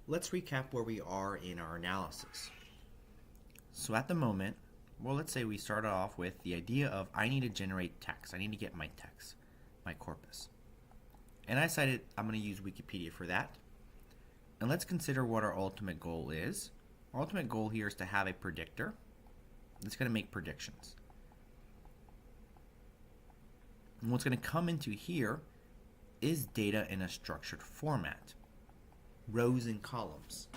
let's recap where we are in our analysis. So at the moment, well, let's say we started off with the idea of I need to generate text. I need to get my text, my corpus. And I decided I'm going to use Wikipedia for that. And let's consider what our ultimate goal is. Our ultimate goal here is to have a predictor that's going to make predictions. And what's going to come into here is data in a structured format, rows and columns.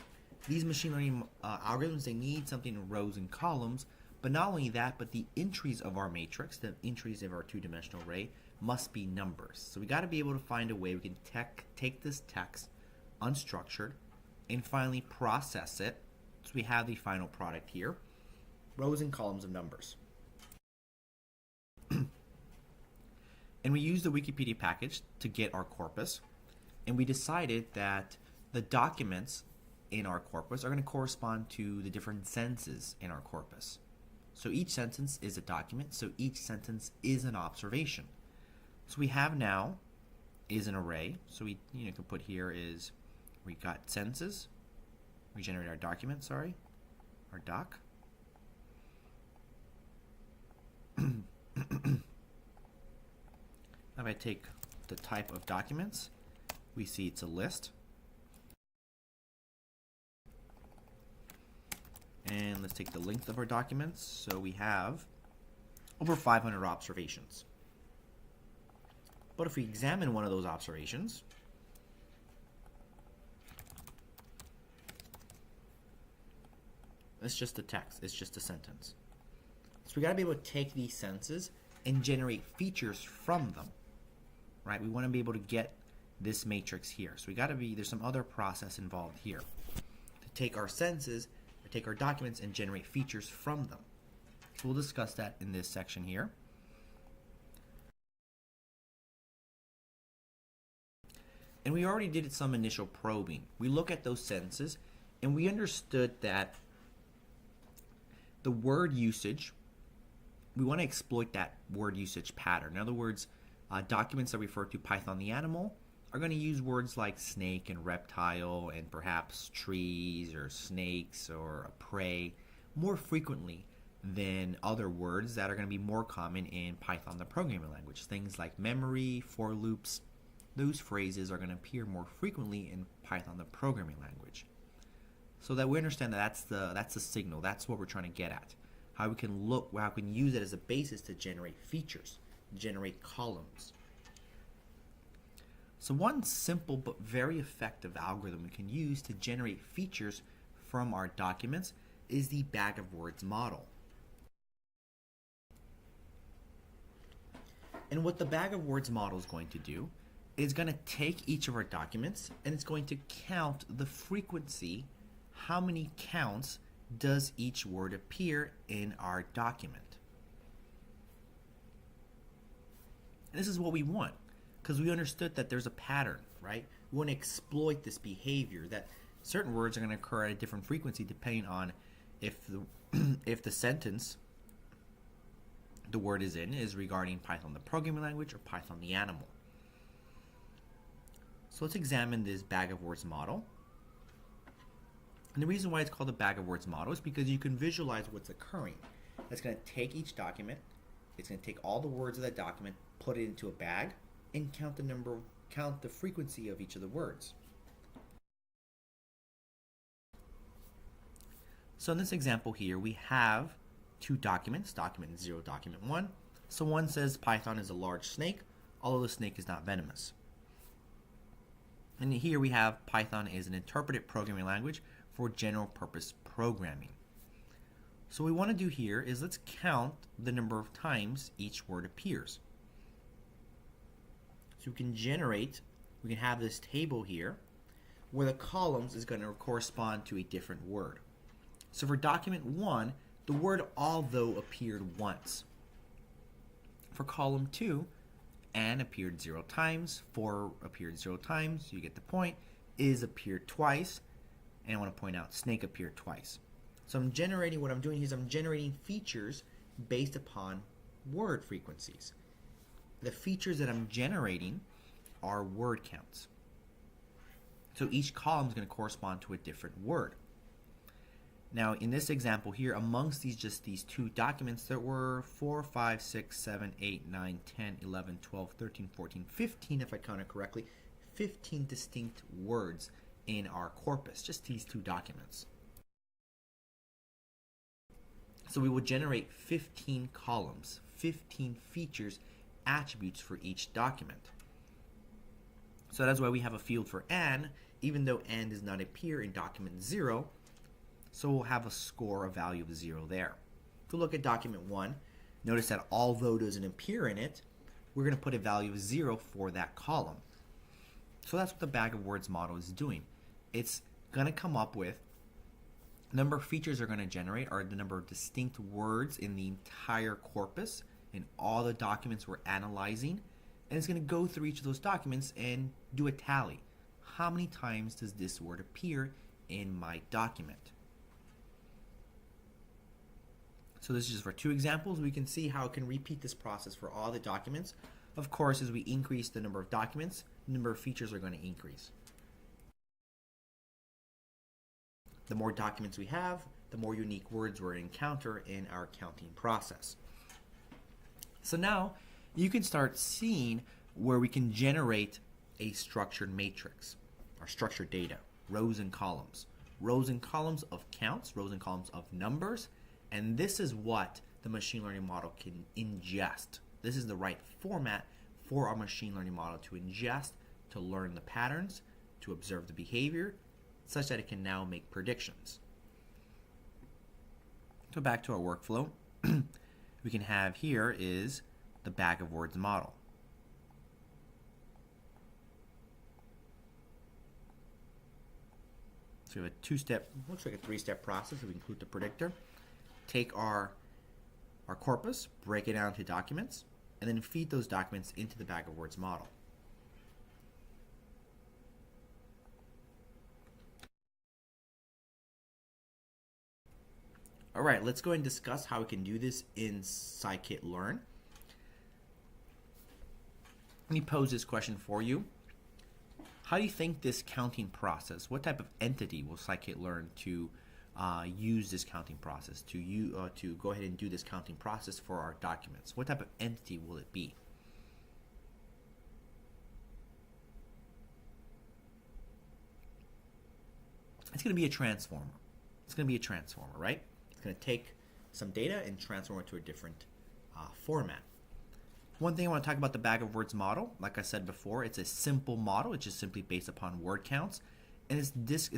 These machine learning algorithms, they need something in rows and columns, but not only that, but the entries of our matrix, the entries of our two-dimensional array, must be numbers. So we got to be able to find a way we can take this text, unstructured, and finally process it. So we have the final product here, rows and columns of numbers. And we used the Wikipedia package to get our corpus, and we decided that the documents in our corpus are going to correspond to the different sentences in our corpus. So each sentence is a document, so each sentence is an observation. So we have now is an array, so we can put here is we got sentences, we generate our document, our doc. Now if I take the type of documents, we see it's a list. And let's take the length of our documents. So we have over 500 observations. But if we examine one of those observations, it's just a text, it's just a sentence. So we got to be able to take these sentences and generate features from them, right? We want to be able to get this matrix here. So we got to there's some other process involved here to take our sentences, or take our documents and generate features from them. So we'll discuss that in this section here. And we already did some initial probing. We look at those sentences and we understood that the word usage, we want to exploit that word usage pattern. In other words, documents that refer to Python the animal are going to use words like snake and reptile and perhaps trees or snakes or a prey more frequently than other words that are going to be more common in Python the programming language. Things like memory, for loops, those phrases are going to appear more frequently in Python the programming language. So that we understand that that's the signal, that's what we're trying to get at. How we can use it as a basis to generate features, generate columns. So one simple but very effective algorithm we can use to generate features from our documents is the bag of words model. And what the bag of words model is going to do is going to take each of our documents and it's going to count the frequency, how many counts does each word appear in our document. And this is what we want, because we understood that there's a pattern, right? We want to exploit this behavior that certain words are going to occur at a different frequency depending on if the sentence the word is in is regarding Python the programming language or Python the animal. So let's examine this bag of words model. And the reason why it's called a bag of words model is because you can visualize what's occurring. It's going to take each document, it's going to take all the words of that document, put it into a bag, and count the frequency of each of the words. So in this example here, we have two documents, document 0, document 1. So one says Python is a large snake, although the snake is not venomous. And here we have Python is an interpreted programming language for general purpose programming. So what we want to do here is let's count the number of times each word appears. So we can have this table here where the columns is going to correspond to a different word. So for document 1, the word although appeared once. For column 2, and appeared 0 times, for appeared 0 times, you get the point, is appeared twice, and I want to point out snake appeared twice. So what I'm doing is I'm generating features based upon word frequencies. The features that I'm generating are word counts. So each column is going to correspond to a different word. Now, in this example here, amongst these two documents, there were 4, 5, 6, 7, 8, 9, 10, 11, 12, 13, 14, 15, if I counted correctly, 15 distinct words in our corpus, just these two documents. So we will generate 15 columns, 15 features, attributes for each document. So that's why we have a field for Anne, even though Anne does not appear in document 0, so we'll have a score, a value of 0 there. If we look at document 1, notice that although it doesn't appear in it, we're going to put a value of 0 for that column. So that's what the Bag of Words model is doing. It's going to come up with the number of features they're going to generate are the number of distinct words in the entire corpus in all the documents we're analyzing, and it's going to go through each of those documents and do a tally. How many times does this word appear in my document? So this is just for two examples. We can see how it can repeat this process for all the documents. Of course, as we increase the number of documents, the number of features are going to increase. The more documents we have, the more unique words we're going to encounter in our counting process. So now you can start seeing where we can generate a structured matrix, or structured data, rows and columns. Rows and columns of counts, rows and columns of numbers, and this is what the machine learning model can ingest. This is the right format for our machine learning model to ingest, to learn the patterns, to observe the behavior, such that it can now make predictions. So back to our workflow, we can have here is the Bag of Words model. So we have a two-step, looks like a three-step process. We include the predictor, take our corpus, break it down into documents, and then feed those documents into the Bag of Words model. All right, let's go ahead and discuss how we can do this in scikit-learn. Let me pose this question for you. How do you think this counting process, what type of entity will scikit-learn to use this counting process, to go ahead and do this counting process for our documents? What type of entity will it be? It's going to be a transformer. It's going to be a transformer, right? It's going to take some data and transform it to a different format. One thing I want to talk about the Bag of Words model, like I said before, it's a simple model. It's just simply based upon word counts. And it's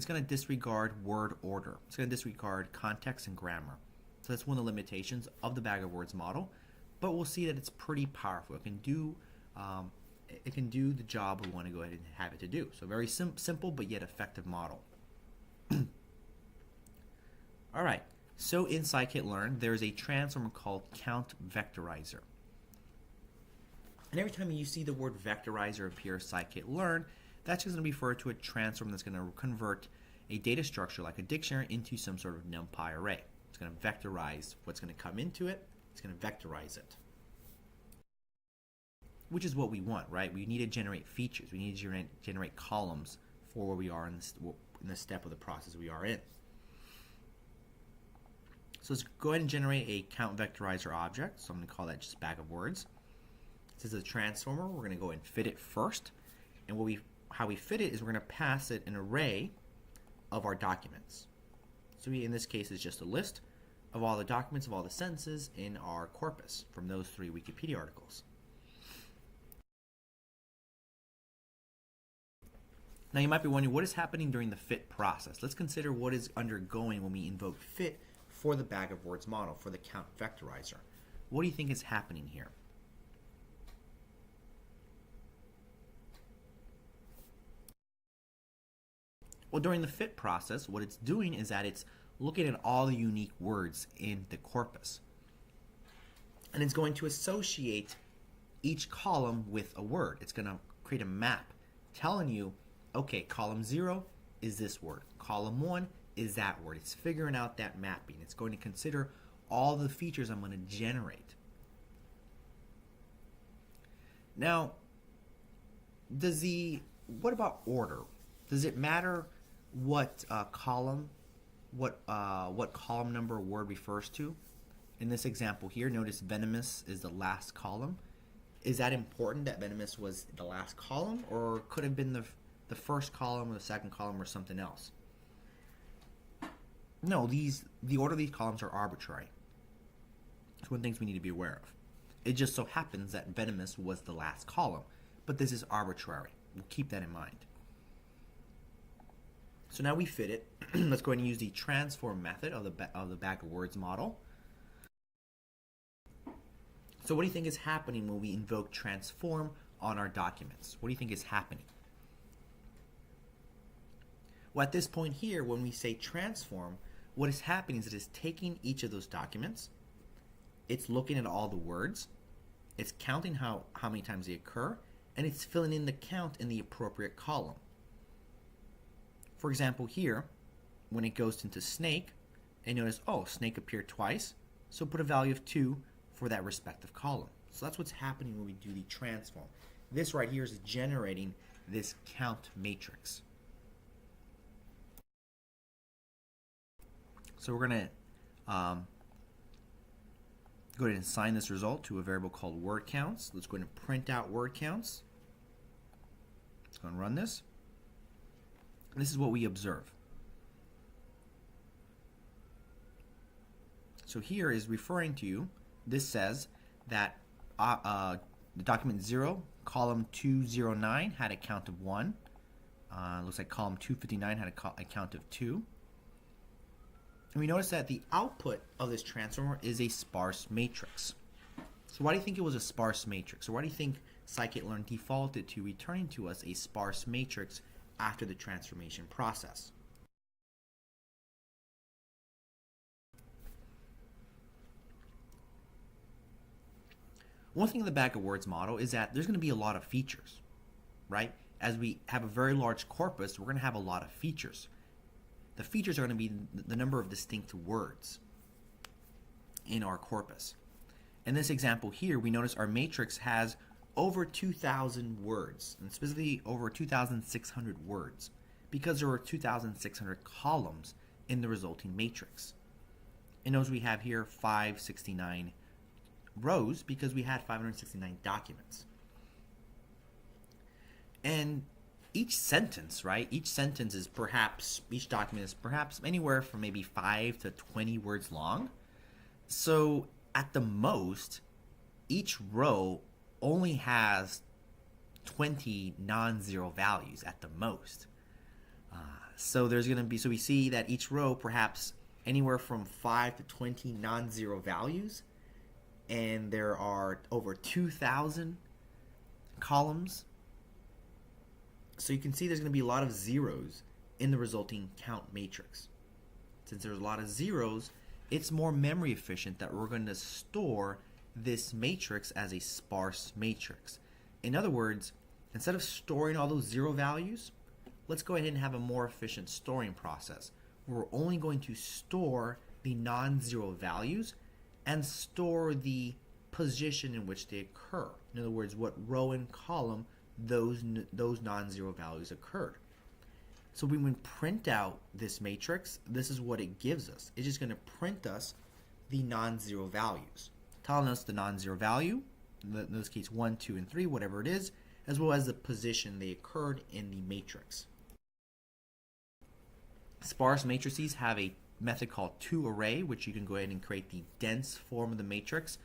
going to disregard word order. It's going to disregard context and grammar. So that's one of the limitations of the Bag of Words model. But we'll see that it's pretty powerful. It can do the job we want to go ahead and have it to do. So very simple but yet effective model. All right. So in scikit-learn, there's a transformer called count vectorizer. And every time you see the word vectorizer appear in scikit-learn, that's just going to be referred to a transform that's going to convert a data structure like a dictionary into some sort of NumPy array. It's going to vectorize what's going to come into it. It's going to vectorize it, which is what we want, right? We need to generate features. We need to generate columns for where we are in the step of the process we are in. So let's go ahead and generate a count vectorizer object. So I'm going to call that just Bag of Words. This is a transformer. We're going to go and fit it first. And how we fit it is we're going to pass it an array of our documents. So in this case, it's just a list of all the documents of all the sentences in our corpus from those 3 Wikipedia articles. Now you might be wondering what is happening during the fit process. Let's consider what is undergoing when we invoke fit for the Bag of Words model, for the count vectorizer. What do you think is happening here? Well, during the fit process, what it's doing is that it's looking at all the unique words in the corpus. And it's going to associate each column with a word. It's going to create a map telling you, okay, column 0 is this word. Column 1 is that word. It's figuring out that mapping. It's going to consider all the features I'm going to generate. Now, what about order? Does it matter what column, what column number a word refers to? In this example here, notice venomous is the last column. Is that important that venomous was the last column, or could have been the first column or the second column or something else? No, the order of these columns are arbitrary. It's one of the things we need to be aware of. It just so happens that venomous was the last column, but this is arbitrary. We'll keep that in mind. So now we fit it. Let's go ahead and use the transform method of the bag of words model. So what do you think is happening when we invoke transform on our documents? What do you think is happening? Well, at this point here, when we say transform, what is happening is it is taking each of those documents, it's looking at all the words, it's counting how many times they occur, and it's filling in the count in the appropriate column. For example, here, when it goes into snake, and notice, oh, snake appeared twice, so put a value of 2 for that respective column. So that's what's happening when we do the transform. This right here is generating this count matrix. So we're going to go ahead and assign this result to a variable called word counts. Let's go ahead and print out word counts. Let's go and run this. And this is what we observe. So here is referring to, this says that the document 0, column 209 had a count of 1. Looks like column 259 had a count of 2. And we notice that the output of this transformer is a sparse matrix. So why do you think it was a sparse matrix? Or why do you think scikit-learn defaulted to returning to us a sparse matrix after the transformation process? One thing in the bag of words model is that there's going to be a lot of features, right? As we have a very large corpus, we're going to have a lot of features. The features are going to be the number of distinct words in our corpus. In this example here, we notice our matrix has over 2,000 words, and specifically over 2,600 words, because there are 2,600 columns in the resulting matrix. And notice we have here 569 rows because we had 569 documents. And each sentence, right? Each sentence is perhaps, each document is perhaps anywhere from maybe 5 to 20 words long. So at the most, each row only has 20 non-zero values at the most. So there's going to be, so we see that each row perhaps anywhere from 5 to 20 non-zero values, and there are over 2,000 columns. So you can see there's going to be a lot of zeros in the resulting count matrix. Since there's a lot of zeros, it's more memory efficient that we're going to store this matrix as a sparse matrix. In other words, instead of storing all those zero values, let's go ahead and have a more efficient storing process. We're only going to store the non-zero values and store the position in which they occur. In other words, what row and column those non-zero values occurred. So when we print out this matrix, this is what it gives us. It's just going to print us the non-zero values, telling us the non-zero value, in this case 1, 2, and 3, whatever it is, as well as the position they occurred in the matrix. Sparse matrices have a method called toArray, which you can go ahead and create the dense form of the matrix.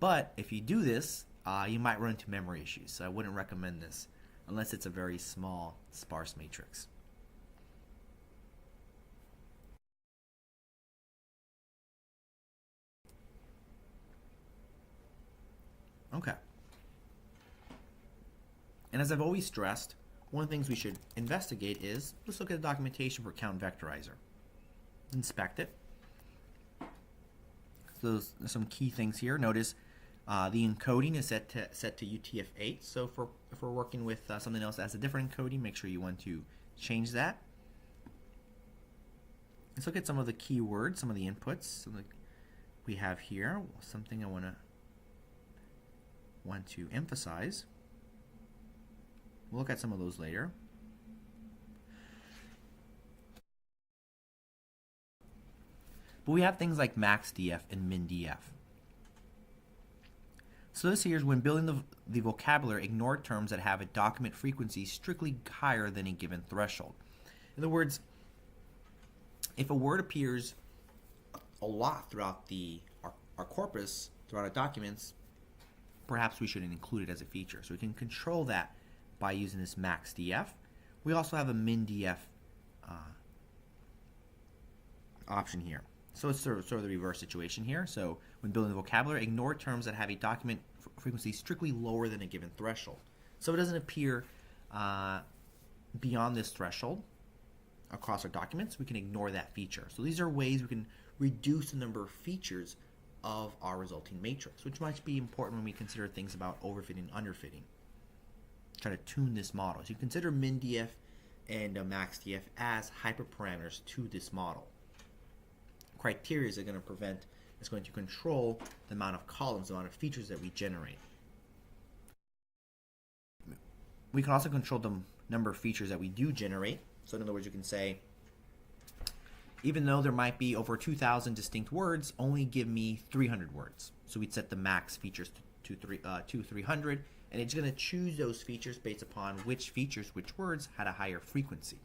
But if you do this, you might run into memory issues. So I wouldn't recommend this unless it's a very small sparse matrix. Okay. And as I've always stressed, one of the things we should investigate is, let's look at the documentation for Count Vectorizer. Inspect it. So there's some key things here. Notice the encoding is set to UTF-8. So if we're working with something else that has a different encoding, make sure you want to change that. Let's look at some of the keywords, some of the inputs we have here. Something I want to emphasize. We'll look at some of those later. But we have things like maxdf and mindf. So this here is when building the vocabulary, ignore terms that have a document frequency strictly higher than a given threshold. In other words, if a word appears a lot throughout our corpus, throughout our documents, perhaps we shouldn't include it as a feature. So we can control that by using this maxdf. We also have a mindf option here. So it's sort of the reverse situation here. So when building the vocabulary, ignore terms that have a document frequency strictly lower than a given threshold. So it doesn't appear beyond this threshold across our documents. We can ignore that feature. So these are ways we can reduce the number of features of our resulting matrix, which might be important when we consider things about overfitting and underfitting. Try to tune this model. So you consider mindf and maxdf as hyperparameters to this model. Criteria is going to control the amount of columns, the amount of features that we generate. We can also control the number of features that we do generate. So in other words, you can say, even though there might be over 2,000 distinct words, only give me 300 words. So we'd set the max features to 300, and it's going to choose those features based upon which words had a higher frequency.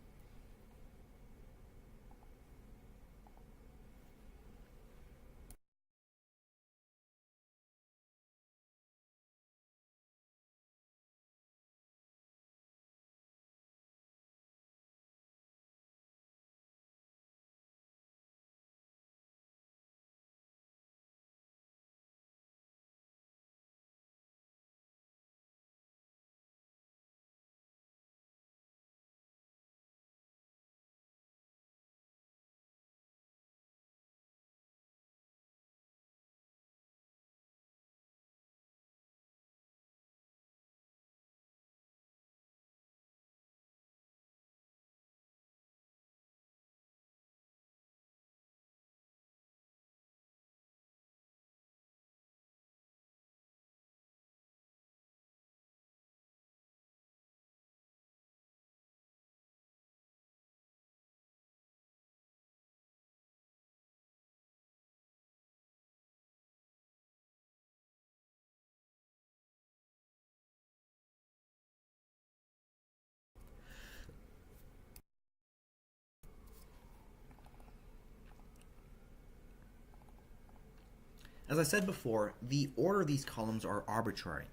As I said before, the order of these columns are arbitrary.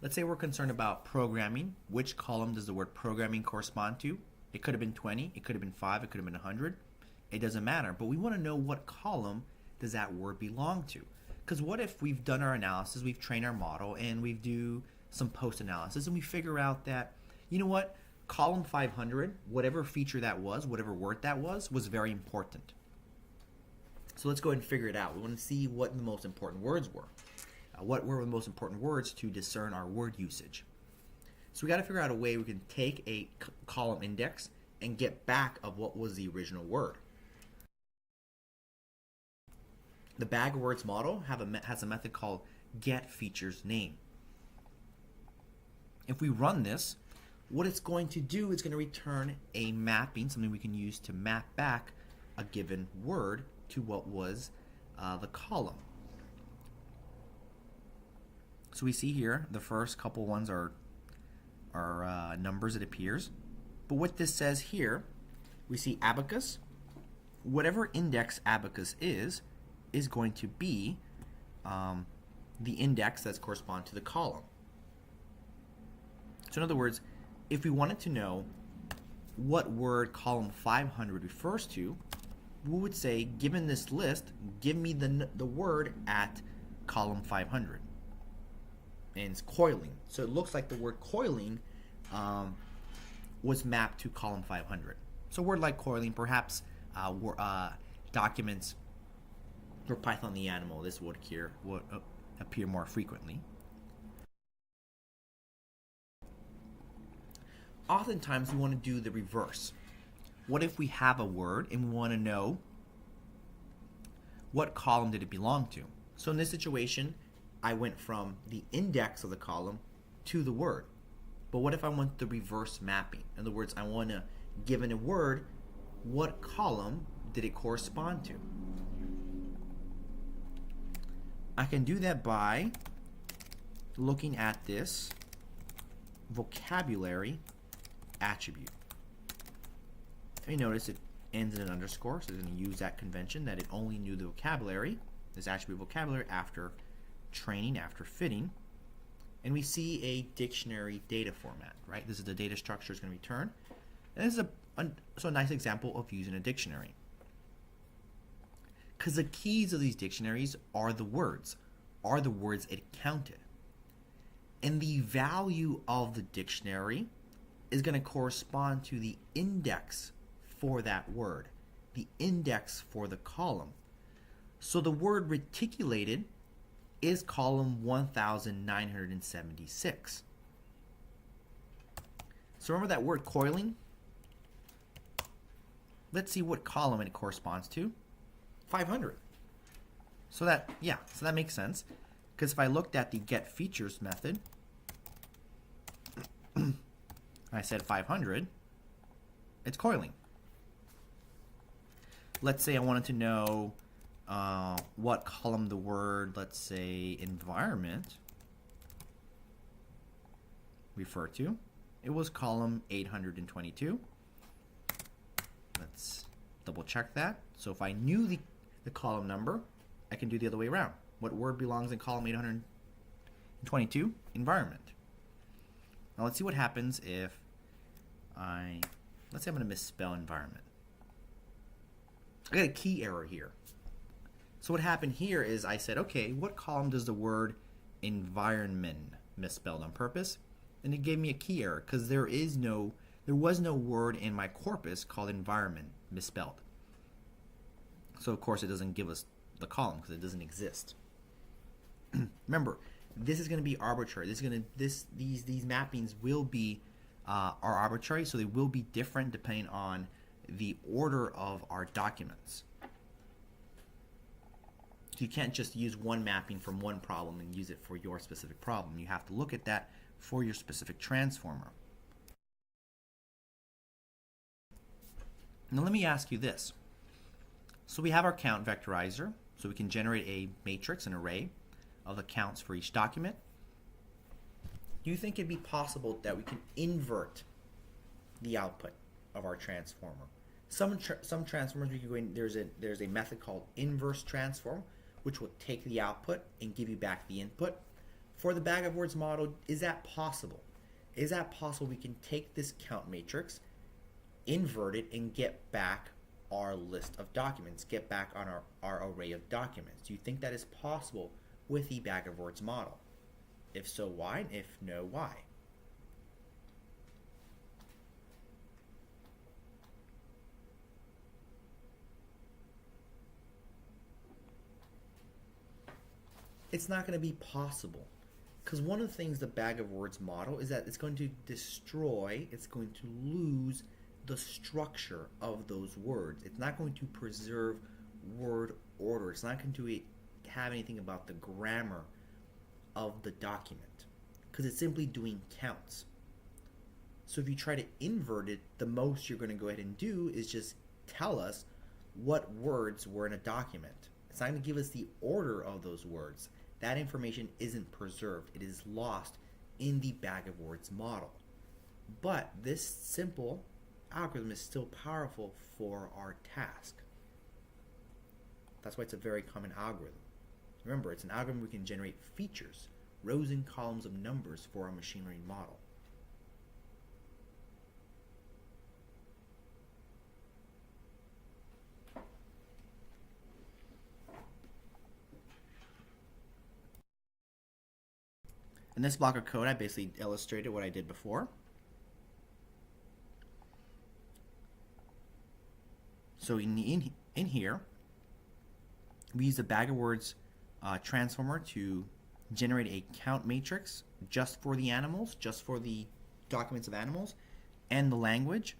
Let's say we're concerned about programming. Which column does the word programming correspond to? It could have been 20, it could have been 5, it could have been 100. It doesn't matter, but we want to know what column does that word belong to. Because what if we've done our analysis, we've trained our model, and we do some post-analysis, and we figure out that, you know what, column 500, whatever feature that was, whatever word that was very important. So let's go ahead and figure it out. We want to see what the most important words were. What were the most important words to discern our word usage? So we got to figure out a way we can take a column index and get back of what was the original word. The bag of words model has a method called getFeaturesName. If we run this, what it's going to do is going to return a mapping, something we can use to map back a given word to what was the column. So we see here the first couple ones are numbers, it appears. But what this says here, we see abacus. Whatever index abacus is going to be the index that's correspond to the column. So in other words, if we wanted to know what word column 500 refers to, we would say, given this list, give me the word at column 500. And it's coiling. So it looks like the word coiling was mapped to column 500. So a word like coiling, perhaps documents for Python the animal, this would appear more frequently. Oftentimes we want to do the reverse. What if we have a word and we want to know what column did it belong to? So in this situation, I went from the index of the column to the word. But what if I want the reverse mapping? In other words, I want to, given a word, what column did it correspond to? I can do that by looking at this vocabulary attribute. And you notice it ends in an underscore, so it's going to use that convention that it only knew the vocabulary, this attribute vocabulary, after training, after fitting. And we see a dictionary data format, right? This is the data structure it's going to return. And this is a nice example of using a dictionary. Because the keys of these dictionaries are the words it counted. And the value of the dictionary is going to correspond to the index for that word, the index for the column. So the word reticulated is column 1976. So remember that word coiling? Let's see what column it corresponds to. 500. So that makes sense. Because if I looked at the get features method, I said 500, it's coiling. Let's say I wanted to know what column the word, let's say, environment refer to. It was column 822. Let's double check that. So if I knew the column number, I can do the other way around. What word belongs in column 822? Environment. Now let's see what happens if let's say I'm going to misspell environment. I got a key error here. So what happened here is I said, okay, what column does the word environment misspelled on purpose? And it gave me a key error because there was no word in my corpus called environment misspelled. So of course it doesn't give us the column because it doesn't exist. Remember, this is going to be arbitrary. These mappings will be are arbitrary, so they will be different depending on the order of our documents. So you can't just use one mapping from one problem and use it for your specific problem. You have to look at that for your specific transformer. Now let me ask you this. So we have our count vectorizer, so we can generate a matrix, an array of the counts for each document. Do you think it'd be possible that we can invert the output of our transformer? Some transformers we can go in, there's a method called inverse transform, which will take the output and give you back the input. For the bag of words model, is that possible? Is that possible we can take this count matrix, invert it, and get back our list of documents, get back on our array of documents? Do you think that is possible with the bag of words model? If so, why? And if no, why? It's not going to be possible because one of the things the bag of words model is that it's going to destroy, it's going to lose the structure of those words. It's not going to preserve word order. It's not going to have anything about the grammar of the document because it's simply doing counts. So if you try to invert it, the most you're going to go ahead and do is just tell us what words were in a document. It's not going to give us the order of those words. That information isn't preserved. It is lost in the bag of words model. But this simple algorithm is still powerful for our task. That's why it's a very common algorithm. Remember, it's an algorithm we can generate features, rows and columns of numbers for a machine learning model. In this block of code, I basically illustrated what I did before. So in here, we use the bag of words transformer to generate a count matrix just for the animals, just for the documents of animals, and the language.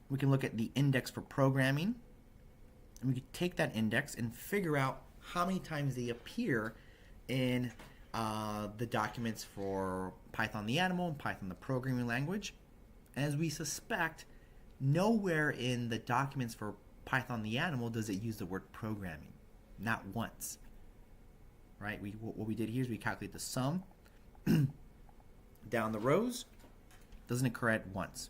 We can look at the index for programming, and we can take that index and figure out how many times they appear in the documents for Python the animal and Python the programming language. And as we suspect, nowhere in the documents for Python the animal does it use the word programming? Not once. Right? What we did here is we calculate the sum down the rows. Doesn't occur at once.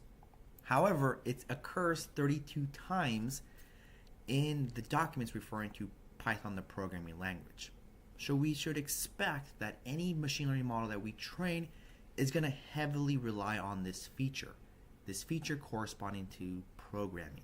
However, it occurs 32 times in the documents referring to Python, the programming language. So we should expect that any machine learning model that we train is going to heavily rely on this feature corresponding to programming.